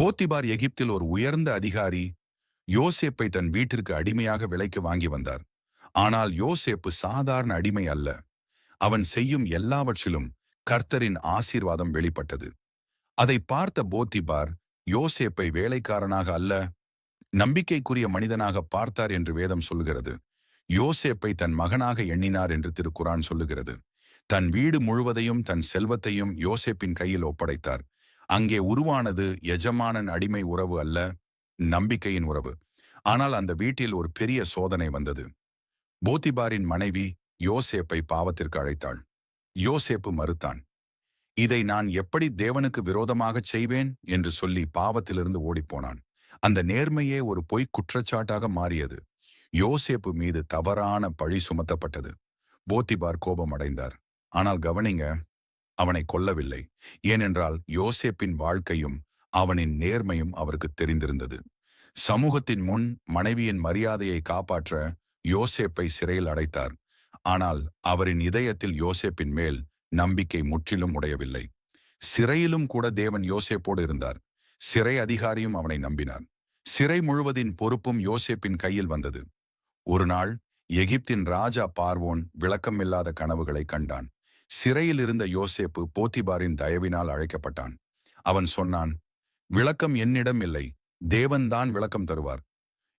போத்திபார் எகிப்தில் ஒரு உயர்ந்த அதிகாரி. யோசேப்பை தன் வீட்டிற்கு அடிமையாக விலைக்கு வாங்கி வந்தார். ஆனால் யோசேப்பு சாதாரண அடிமை அல்ல. அவன் செய்யும் எல்லாவற்றிலும் கர்த்தரின் ஆசீர்வாதம் வெளிப்பட்டது. அதை பார்த்த போத்திபார் யோசேப்பை வேலைக்காரனாக அல்ல, நம்பிக்கைக்குரிய மனிதனாக பார்த்தார் என்று வேதம் சொல்லுகிறது. யோசேப்பை தன் மகனாக எண்ணினார் என்று திருக்குரான் சொல்லுகிறது. தன் வீடு முழுவதையும் தன் செல்வத்தையும் யோசேப்பின் கையில் ஒப்படைத்தார். அங்கே உருவானது எஜமானன் அடிமை உறவு அல்ல, நம்பிக்கையின் உறவு. ஆனால் அந்த வீட்டில் ஒரு பெரிய சோதனை வந்தது. போத்திபாரின் மனைவி யோசேப்பை பாவத்திற்கு அழைத்தாள். யோசேப்பு மறுத்தான். இதை நான் எப்படி தேவனுக்கு விரோதமாகச் செய்வேன் என்று சொல்லி பாவத்திலிருந்து ஓடிப்போனான். அந்த நேர்மையே ஒரு பொய்க் குற்றச்சாட்டாக மாறியது. யோசேப்பு மீது தவறான பழி சுமத்தப்பட்டது. போத்திபார் கோபம் அடைந்தார். ஆனால் கவனிங்க, அவனை கொல்லவில்லை. ஏனென்றால் யோசேப்பின் வாழ்க்கையும் அவனின் நேர்மையும் அவருக்கு தெரிந்திருந்தது. சமூகத்தின் முன் மனைவியின் மரியாதையை காப்பாற்ற யோசேப்பை சிறையில் அடைத்தார். ஆனால் அவரின் இதயத்தில் யோசேப்பின் மேல் நம்பிக்கை முற்றிலும் உடையவில்லை. சிறையிலும் கூட தேவன் யோசேப்போடு இருந்தார். சிறை அதிகாரியும் அவனை நம்பினார். சிறை முழுவதின் பொறுப்பும் யோசேப்பின் கையில் வந்தது. ஒரு நாள் எகிப்தின் ராஜா பார்வோன் விளக்கமில்லாத கனவுகளை கண்டான். சிறையில் இருந்த யோசேப்பு போத்திபாரின் தயவினால் அழைக்கப்பட்டான். அவன் சொன்னான், விளக்கம் என்னிடம் இல்லை, தேவன்தான் விளக்கம் தருவார்.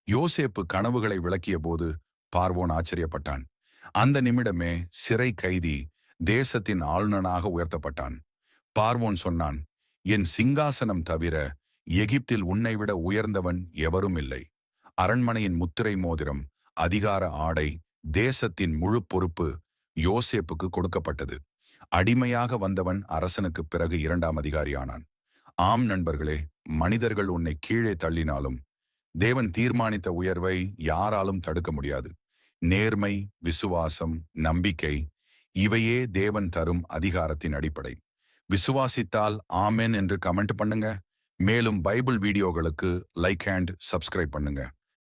யோசேப்பு கனவுகளை விளக்கிய போது பார்வோன் ஆச்சரியப்பட்டான். அந்த நிமிடமே சிறை கைதி தேசத்தின் ஆளுநனாக உயர்த்தப்பட்டான். பார்வோன் சொன்னான், என் சிங்காசனம் தவிர எகிப்தில் உன்னை விட உயர்ந்தவன் எவரும் இல்லை. அரண்மனையின் முத்திரை மோதிரம், அதிகார ஆடை, தேசத்தின் முழு பொறுப்பு யோசேப்புக்கு கொடுக்கப்பட்டது. அடிமையாக வந்தவன் அரசனுக்கு பிறகு 2ஆம் அதிகாரியானான். ஆம் நண்பர்களே, மனிதர்கள் உன்னை கீழே தள்ளினாலும் தேவன் தீர்மானித்த உயர்வை யாராலும் தடுக்க முடியாது. நேர்மை, விசுவாசம், நம்பிக்கை, இவையே தேவன் தரும் அதிகாரத்தின் அடிப்படை. விசுவாசித்தால் ஆமென் என்று கமெண்ட் பண்ணுங்க. மேலும் பைபிள் வீடியோகளுக்கு லைக் அண்ட் சப்ஸ்கிரைப் பண்ணுங்க.